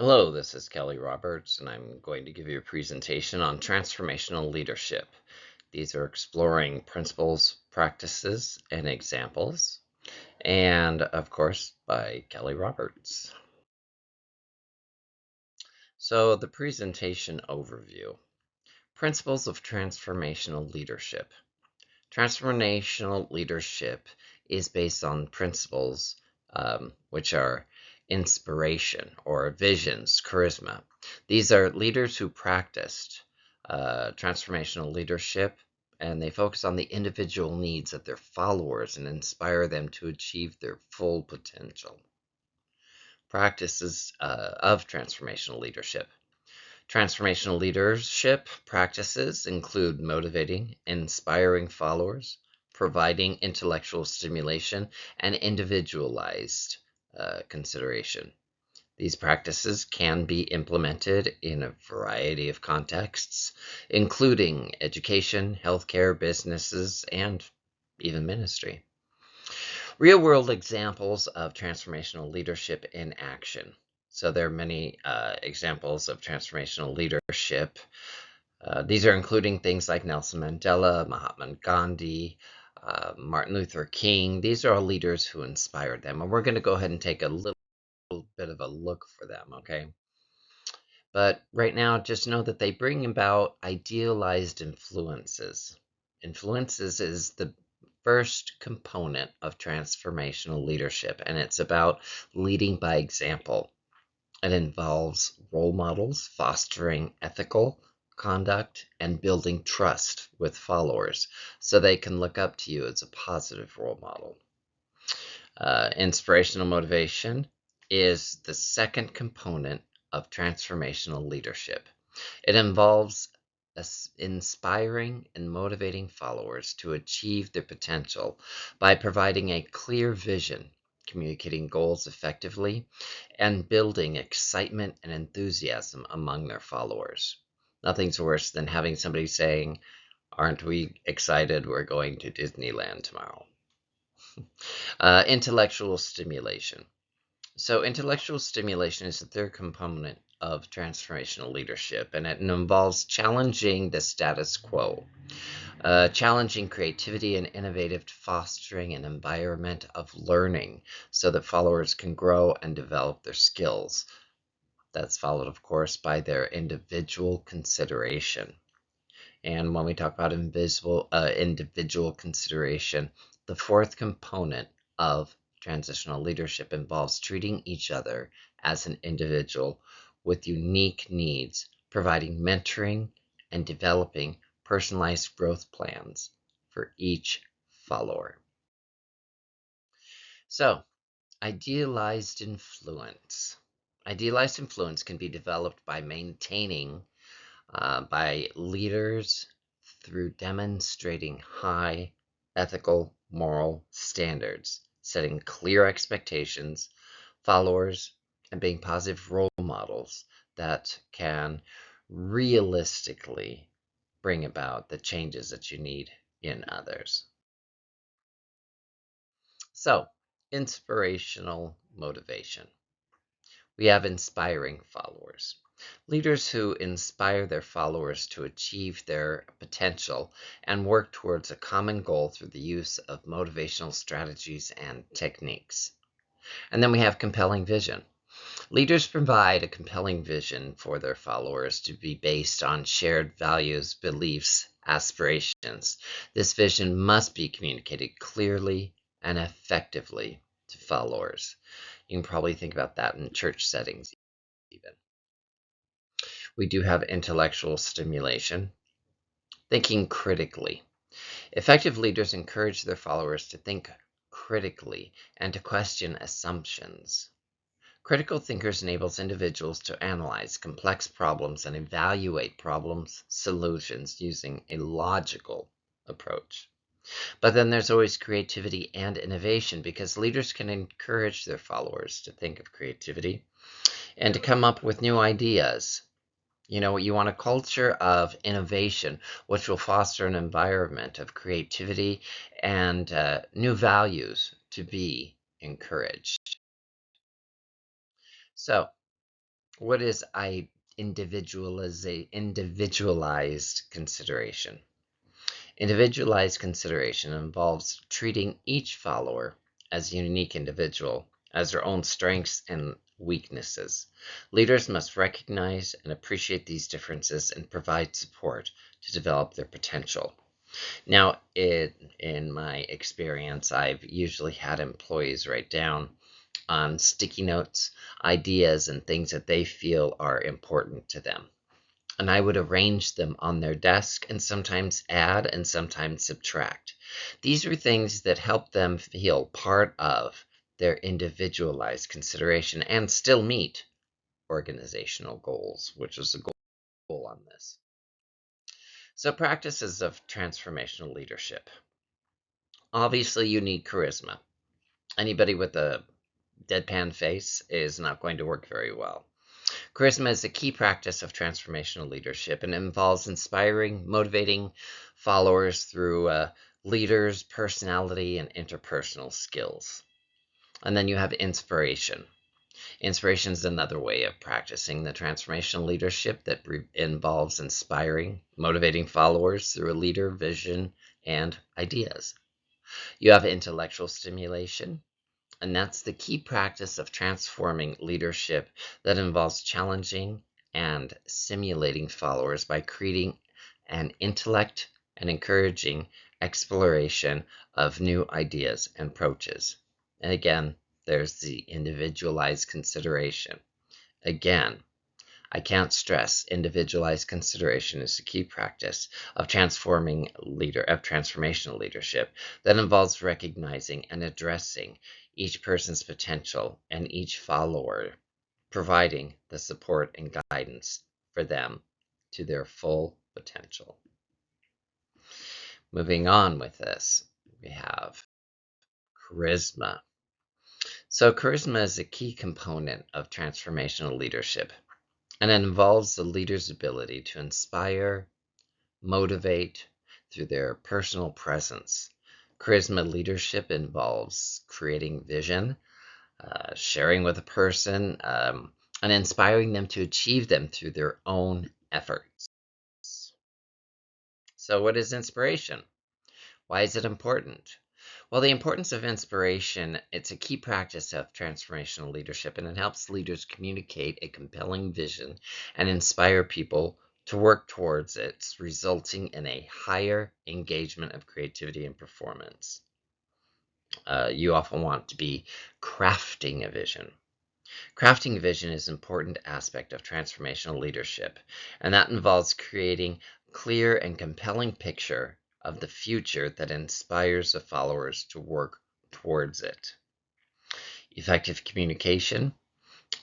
Hello, this is Kelly Roberts, and I'm going to give you a presentation on transformational leadership. These are exploring principles, practices, and examples, and of course, by Kelly Roberts. So, the presentation overview. Principles of transformational leadership. Transformational leadership is based on principles which are inspiration or visions, charisma. These are leaders who practiced transformational leadership, and they focus on the individual needs of their followers and inspire them to achieve their full potential. Practices of transformational leadership. Transformational leadership practices include motivating, inspiring followers, providing intellectual stimulation, and individualized consideration. These practices can be implemented in a variety of contexts, including education, healthcare, businesses, and even ministry. Real-world examples of transformational leadership in action. So there are many examples of transformational leadership. These are including things like Nelson Mandela, Mahatma Gandhi, Martin Luther King. These are all leaders who inspired them. And we're going to go ahead and take a little bit of a look for them, okay? But right now, just know that they bring about idealized influences. Influences is the first component of transformational leadership, and it's about leading by example. It involves role models, fostering ethical conduct, and building trust with followers so they can look up to you as a positive role model. Inspirational motivation is the second component of transformational leadership. It involves inspiring and motivating followers to achieve their potential by providing a clear vision, communicating goals effectively, and building excitement and enthusiasm among their followers. Nothing's worse than having somebody saying, "Aren't we excited? We're going to Disneyland tomorrow." Intellectual stimulation. So intellectual stimulation is the third component of transformational leadership, and it involves challenging the status quo, challenging creativity and innovative, fostering an environment of learning so that followers can grow and develop their skills. That's followed, of course, by their individual consideration. And when we talk about individual consideration, the fourth component of transitional leadership involves treating each other as an individual with unique needs, providing mentoring and developing personalized growth plans for each follower. So, idealized influence. Idealized influence can be developed by maintaining by leaders through demonstrating high ethical, moral standards, setting clear expectations, followers, and being positive role models that can realistically bring about the changes that you need in others. So, inspirational motivation. We have inspiring followers. Leaders who inspire their followers to achieve their potential and work towards a common goal through the use of motivational strategies and techniques. And then we have compelling vision. Leaders provide a compelling vision for their followers to be based on shared values, beliefs, aspirations. This vision must be communicated clearly and effectively to followers. You can probably think about that in church settings even. We do have intellectual stimulation, thinking critically. Effective leaders encourage their followers to think critically and to question assumptions. Critical thinkers enables individuals to analyze complex problems and evaluate problems solutions using a logical approach. But then there's always creativity and innovation because leaders can encourage their followers to think of creativity and to come up with new ideas. You want a culture of innovation, which will foster an environment of creativity and new values to be encouraged. So, What is individualized consideration? Individualized consideration involves treating each follower as a unique individual, as their own strengths and weaknesses. Leaders must recognize and appreciate these differences and provide support to develop their potential. Now, in my experience, I've usually had employees write down on sticky notes ideas and things that they feel are important to them. And I would arrange them on their desk and sometimes add and sometimes subtract. These are things that help them feel part of their individualized consideration and still meet organizational goals, which is the goal on this. So, practices of transformational leadership. Obviously, you need charisma. Anybody with a deadpan face is not going to work very well. Charisma is a key practice of transformational leadership and involves inspiring, motivating followers through leaders' personality and interpersonal skills. And then you have inspiration. Inspiration is another way of practicing the transformational leadership that involves inspiring, motivating followers through a leader, vision, and ideas. You have intellectual stimulation, and that's the key practice of transforming leadership that involves challenging and stimulating followers by creating an intellect and encouraging exploration of new ideas and approaches. And again, there's the individualized consideration. Again, I can't stress individualized consideration is a key practice of transformational leadership that involves recognizing and addressing each person's potential and each follower, providing the support and guidance for them to their full potential. Moving on with this, we have charisma. So charisma is a key component of transformational leadership, and it involves the leader's ability to inspire, motivate through their personal presence. Charisma leadership involves creating vision, sharing with a person, and inspiring them to achieve them through their own efforts. So, what is inspiration? Why is it important? Well, the importance of inspiration, it's a key practice of transformational leadership, and it helps leaders communicate a compelling vision and inspire people to work towards it, resulting in a higher engagement of creativity and performance. You often want to be crafting a vision. Crafting a vision is an important aspect of transformational leadership, and that involves creating a clear and compelling picture of the future that inspires the followers to work towards it. Effective communication,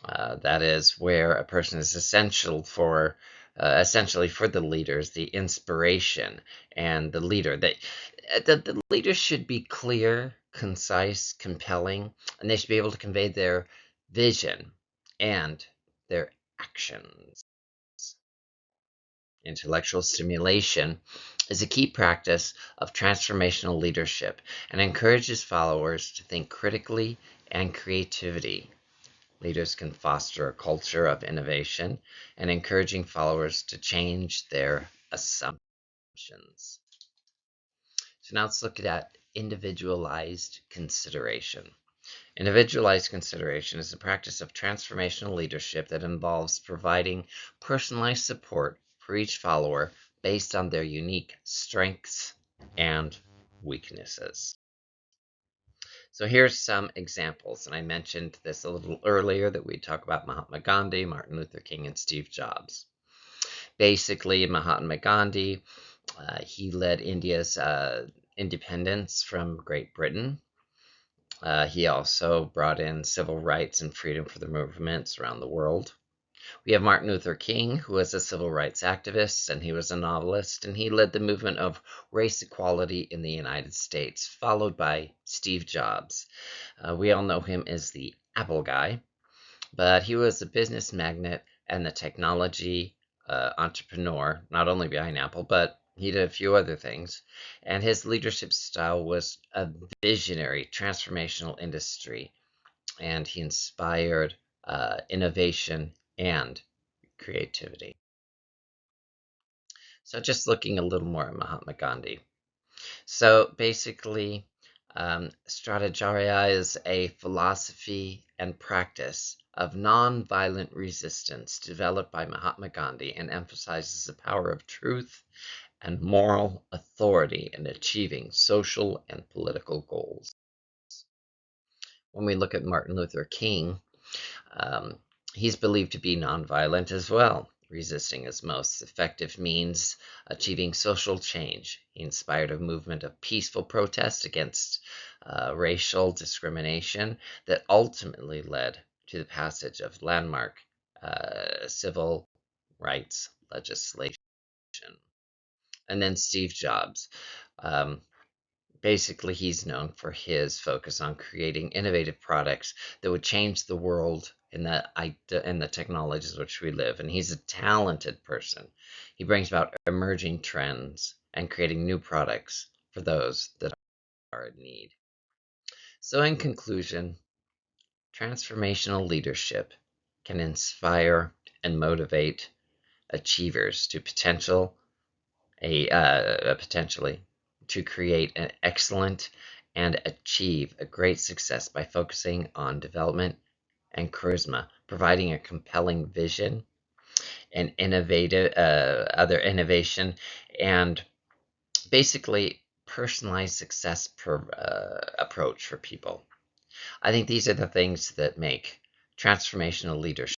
that is where a person is essentially for the leaders, the inspiration and the leader. The leaders should be clear, concise, compelling, and they should be able to convey their vision and their actions. Intellectual stimulation is a key practice of transformational leadership and encourages followers to think critically and creativity. Leaders can foster a culture of innovation and encouraging followers to change their assumptions. So now let's look at individualized consideration. Individualized consideration is a practice of transformational leadership that involves providing personalized support for each follower based on their unique strengths and weaknesses. So here's some examples, and I mentioned this a little earlier that we talk about Mahatma Gandhi, Martin Luther King, and Steve Jobs. Basically, Mahatma Gandhi, he led India's independence from Great Britain. He also brought in civil rights and freedom for the movements around the world. We have Martin Luther King, who was a civil rights activist, and he was a novelist, and he led the movement of race equality in the United States, followed by Steve Jobs. We all know him as the Apple guy, but he was a business magnate and the technology entrepreneur, not only behind Apple, but he did a few other things. And his leadership style was a visionary, transformational industry, and he inspired innovation and creativity. So just looking a little more at Mahatma Gandhi. So basically, Strategaria is a philosophy and practice of nonviolent resistance developed by Mahatma Gandhi and emphasizes the power of truth and moral authority in achieving social and political goals. When we look at Martin Luther King, um, he's believed to be nonviolent as well, resisting as most effective means achieving social change. He inspired a movement of peaceful protest against racial discrimination that ultimately led to the passage of landmark civil rights legislation. And then Steve Jobs. Um, Basically, he's known for his focus on creating innovative products that would change the world in the technologies which we live. And he's a talented person. He brings about emerging trends and creating new products for those that are in need. So, in conclusion, transformational leadership can inspire and motivate achievers to potentially to create an excellent and achieve a great success by focusing on development and charisma, providing a compelling vision and innovative other innovation, and basically personalized success approach for people. I think these are the things that make transformational leadership